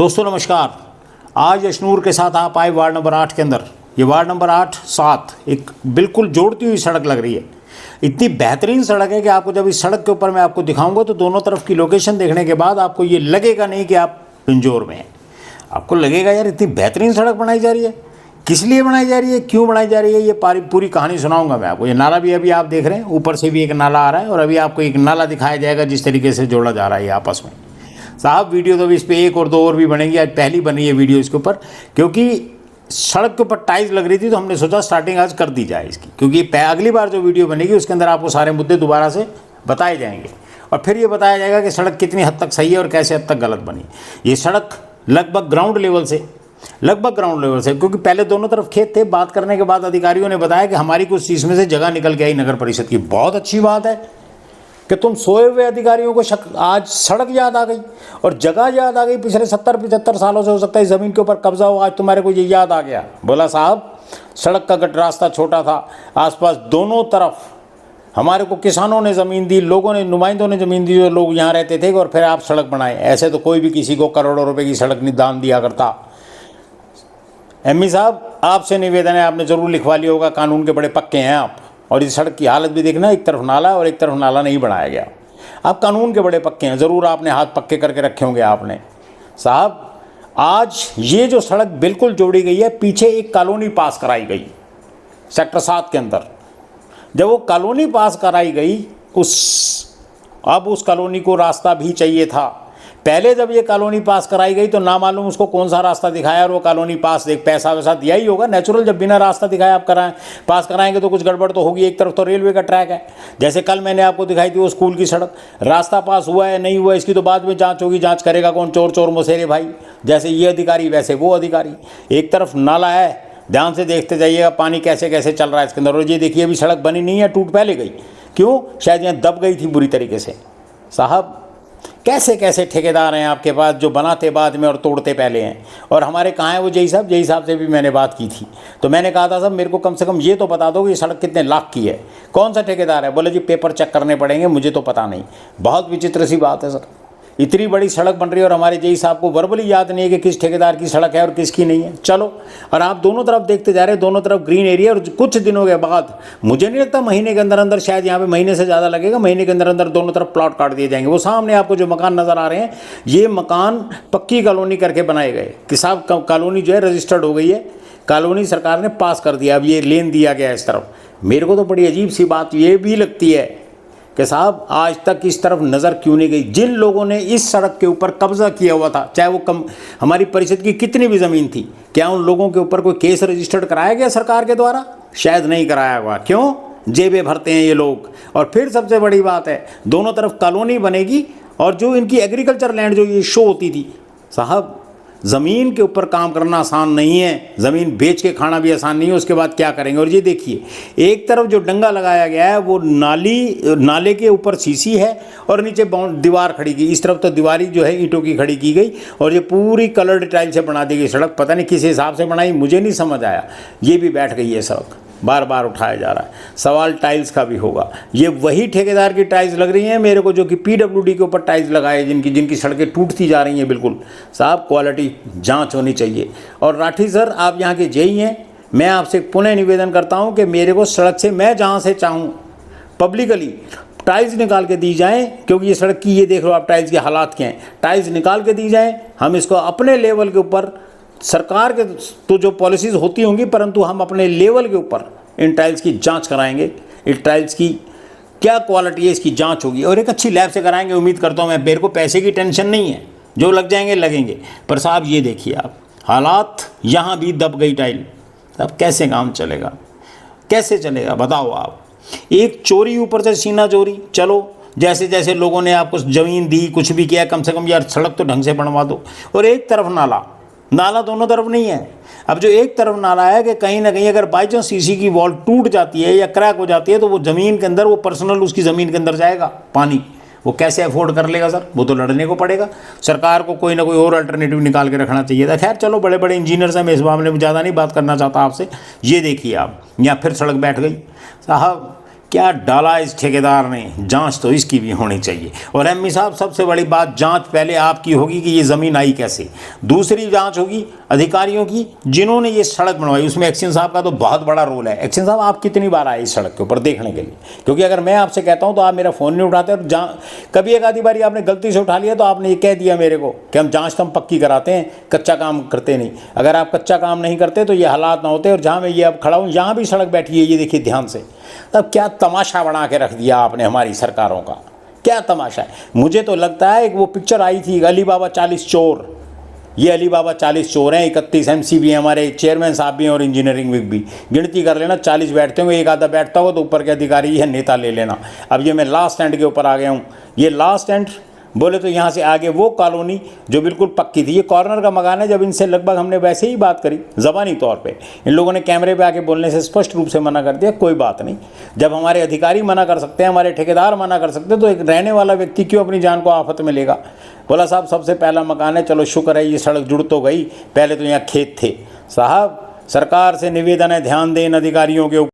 दोस्तों नमस्कार। आज यशनूर के साथ आप आए वार्ड नंबर 8 के अंदर। ये वार्ड नंबर 8-7 एक बिल्कुल जोड़ती हुई सड़क लग रही है। इतनी बेहतरीन सड़क है कि आपको जब इस सड़क के ऊपर मैं आपको दिखाऊंगा तो दोनों तरफ की लोकेशन देखने के बाद आपको ये लगेगा नहीं कि आप पिंजौर में हैं। आपको लगेगा यार इतनी बेहतरीन सड़क बनाई जा रही है। किस लिए बनाई जा रही है, क्यों बनाई जा रही है, ये पूरी कहानी सुनाऊंगा मैं आपको। ये नाला भी अभी आप देख रहे हैं, ऊपर से भी एक नाला आ रहा है और अभी आपको एक नाला दिखाया जाएगा जिस तरीके से जोड़ा जा रहा है आपस में। साहब वीडियो तो इस पर एक और दो और भी बनेंगी। आज पहली बनी है वीडियो इसके ऊपर, क्योंकि सड़क के ऊपर टाइल्स लग रही थी तो हमने सोचा स्टार्टिंग आज कर दी जाए इसकी, क्योंकि अगली बार जो वीडियो बनेगी उसके अंदर आपको सारे मुद्दे दोबारा से बताए जाएंगे और फिर ये बताया जाएगा कि सड़क कितनी हद तक सही है और कैसे हद तक गलत बनी। ये सड़क लगभग ग्राउंड लेवल से क्योंकि पहले दोनों तरफ खेत थे। बात करने के बाद अधिकारियों ने बताया कि हमारी कुछ चीज़ में से जगह निकल के आई नगर परिषद की। बहुत अच्छी बात है कि तुम सोए हुए अधिकारियों को आज सड़क याद आ गई और जगह याद आ गई। पिछले 70-75 सालों से हो सकता है ज़मीन के ऊपर कब्जा हो, आज तुम्हारे को ये याद आ गया। बोला साहब सड़क का रास्ता छोटा था, आसपास दोनों तरफ हमारे को किसानों ने ज़मीन दी, लोगों ने, नुमाइंदों ने ज़मीन दी, जो लोग यहाँ रहते थे, और फिर आप सड़क बनाए। ऐसे तो कोई भी किसी को करोड़ों रुपए की सड़क नहीं दान दिया करता। एमई साहब आपसे निवेदन है, आपने ज़रूर लिखवा लिया होगा, कानून के बड़े पक्के हैं आप। और इस सड़क की हालत भी देखना, एक तरफ नाला और एक तरफ नाला नहीं बनाया गया। आप कानून के बड़े पक्के हैं, ज़रूर आपने हाथ पक्के करके रखे होंगे आपने। साहब आज ये जो सड़क बिल्कुल जोड़ी गई है, पीछे एक कॉलोनी पास कराई गई सेक्टर 7 के अंदर। जब वो कॉलोनी पास कराई गई अब उस कॉलोनी को रास्ता भी चाहिए था। पहले जब ये कॉलोनी पास कराई गई तो ना मालूम उसको कौन सा रास्ता दिखाया और वो कॉलोनी पास पैसा वैसा दिया ही होगा। नेचुरल, जब बिना रास्ता दिखाए आप पास कराएंगे तो कुछ गड़बड़ तो होगी। एक तरफ तो रेलवे का ट्रैक है, जैसे कल मैंने आपको दिखाई थी वो स्कूल की सड़क। रास्ता पास हुआ है नहीं हुआ इसकी तो बाद में जांच होगी। जांच करेगा कौन? चोर मसेरे भाई, जैसे ये अधिकारी वैसे वो अधिकारी। एक तरफ नाला है, ध्यान से देखते जाइएगा पानी कैसे कैसे चल रहा है इसके अंदर। और ये देखिए अभी सड़क बनी नहीं है, टूट पहले गई। क्यों? शायद यहाँ दब गई थी बुरी तरीके से। साहब कैसे कैसे ठेकेदार हैं आपके पास जो बनाते बाद में और तोड़ते पहले हैं। और हमारे कहाँ हैं वो जय साहब से भी मैंने बात की थी तो मैंने कहा था साहब मेरे को कम से कम ये तो बता दो कि ये सड़क कितने लाख की है, कौन सा ठेकेदार है। बोले जी पेपर चेक करने पड़ेंगे, मुझे तो पता नहीं। बहुत विचित्र सी बात है सर, इतनी बड़ी सड़क बन रही है और हमारे जय साहब को वर्बली याद नहीं है कि किस ठेकेदार की सड़क है और किसकी नहीं है। चलो, और आप दोनों तरफ देखते जा रहे हैं, दोनों तरफ ग्रीन एरिया। और कुछ दिनों के बाद, मुझे नहीं लगता महीने के अंदर अंदर, शायद यहाँ पे महीने से ज़्यादा लगेगा, महीने के अंदर अंदर दोनों तरफ प्लॉट काट दिए जाएंगे। वो सामने आपको जो मकान नज़र आ रहे हैं, ये मकान पक्की कॉलोनी करके बनाए गए कि साहब कॉलोनी जो है रजिस्टर्ड हो गई है, कॉलोनी सरकार ने पास कर दिया, अब ये लेन दिया गया इस तरफ। मेरे को तो बड़ी अजीब सी बात ये भी लगती है कि साहब आज तक इस तरफ नज़र क्यों नहीं गई। जिन लोगों ने इस सड़क के ऊपर कब्जा किया हुआ था, चाहे वो हमारी परिषद की कितनी भी ज़मीन थी, क्या उन लोगों के ऊपर कोई केस रजिस्टर्ड कराया गया सरकार के द्वारा? शायद नहीं कराया हुआ। क्यों? जेबें भरते हैं ये लोग। और फिर सबसे बड़ी बात है, दोनों तरफ कॉलोनी बनेगी और जो इनकी एग्रीकल्चर लैंड जो ये शो होती थी, साहब ज़मीन के ऊपर काम करना आसान नहीं है, ज़मीन बेच के खाना भी आसान नहीं है। उसके बाद क्या करेंगे? और ये देखिए एक तरफ जो डंगा लगाया गया है वो नाले के ऊपर सीसी है और नीचे दीवार खड़ी की। इस तरफ तो दीवारी जो है ईंटों की खड़ी की गई और ये पूरी कलर्ड टाइल से बना दी गई सड़क। पता नहीं किस हिसाब से बनाई, मुझे नहीं समझ आया। ये भी बैठ गई है सड़क, बार बार उठाया जा रहा है। सवाल टाइल्स का भी होगा। ये वही ठेकेदार की टाइल्स लग रही हैं मेरे को जो कि पीडब्ल्यूडी के ऊपर टाइल्स लगाए, जिनकी सड़कें टूटती जा रही हैं बिल्कुल। साहब क्वालिटी जांच होनी चाहिए। और राठी सर आप यहाँ के जेई हैं, मैं आपसे पुनः निवेदन करता हूँ कि मेरे को सड़क से, मैं जहाँ से चाहूँ पब्लिकली टाइल्स निकाल के दी जाएँ, क्योंकि ये सड़क की ये देख लो आप टाइल्स के हालात क्या हैं। टाइल्स निकाल के दी जाएँ, हम इसको अपने लेवल के ऊपर, सरकार के तो जो पॉलिसीज़ होती होंगी, परंतु हम अपने लेवल के ऊपर इन टाइल्स की जांच कराएंगे। इन टाइल्स की क्या क्वालिटी है इसकी जांच होगी और एक अच्छी लैब से कराएंगे। उम्मीद करता हूँ मैं, मेरे को पैसे की टेंशन नहीं है, जो लग जाएंगे लगेंगे। पर साहब ये देखिए आप हालात, यहाँ भी दब गई टाइल। अब कैसे काम चलेगा, कैसे चलेगा बताओ आप। एक चोरी ऊपर से सीना चोरी। चलो जैसे जैसे लोगों ने आपको ज़मीन दी, कुछ भी किया, कम से कम यार सड़क तो ढंग से बनवा दो। और एक तरफ नाला दोनों तरफ नहीं है। अब जो एक तरफ नाला है कि कहीं ना कहीं अगर बाई चांस सीसी की वॉल टूट जाती है या क्रैक हो जाती है तो वो ज़मीन के अंदर, वो पर्सनल उसकी ज़मीन के अंदर जाएगा पानी। वो कैसे अफोर्ड कर लेगा सर? वो तो लड़ने को पड़ेगा। सरकार को कोई ना कोई और अल्टरनेटिव निकाल के रखना चाहिए था। खैर चलो, बड़े बड़े इंजीनियर्स हैं, मैं इस मामले में ज़्यादा नहीं बात करना चाहता आपसे। ये देखिए आप, यहाँ फिर सड़क बैठ गई। साहब क्या डाला इस ठेकेदार ने, जांच तो इसकी भी होनी चाहिए। और एमई साहब सबसे बड़ी बात, जांच पहले आपकी होगी कि ये ज़मीन आई कैसे, दूसरी जांच होगी अधिकारियों की जिन्होंने ये सड़क बनवाई, उसमें एक्शन साहब का तो बहुत बड़ा रोल है। एक्शन साहब आप कितनी बार आए इस सड़क के ऊपर देखने के लिए, क्योंकि अगर मैं आपसे कहता हूँ तो आप मेरा फ़ोन नहीं उठाते, और कभी एक आधी बारी आपने गलती से उठा लिया तो आपने ये कह दिया मेरे को कि हम जाँच तो हम पक्की कराते हैं, कच्चा काम करते नहीं। अगर आप कच्चा काम नहीं करते तो ये हालात ना होते। और जहाँ मैं ये अब खड़ा हूँ यहाँ भी सड़क बैठी है, ये देखिए ध्यान से। तब क्या तमाशा बना के रख दिया आपने हमारी सरकारों का, क्या तमाशा है। मुझे तो लगता है कि वो पिक्चर आई थी अली बाबा 40 चोर, ये अली बाबा 40 चोर हैं। 31 MC भी हैं, हमारे चेयरमैन साहब भी हैं और इंजीनियरिंग विंग भी। गिनती कर लेना, 40 बैठते होंगे, एक आधा बैठता होगा तो ऊपर के अधिकारी है नेता ले लेना। अब ये मैं लास्ट एंड के ऊपर आ गया हूँ। ये लास्ट एंड बोले तो यहाँ से आगे वो कॉलोनी जो बिल्कुल पक्की थी, ये कॉर्नर का मकान है। जब इनसे लगभग हमने वैसे ही बात करी ज़बानी तौर पे, इन लोगों ने कैमरे पे आके बोलने से स्पष्ट रूप से मना कर दिया। कोई बात नहीं, जब हमारे अधिकारी मना कर सकते हैं, हमारे ठेकेदार मना कर सकते हैं, तो एक रहने वाला व्यक्ति क्यों अपनी जान को आफत में लेगा। बोला साहब सबसे पहला मकान है, चलो शुक्र है ये सड़क जुड़ तो गई, पहले तो यहाँ खेत थे। साहब सरकार से निवेदन है, ध्यान दें इन अधिकारियों के ऊपर।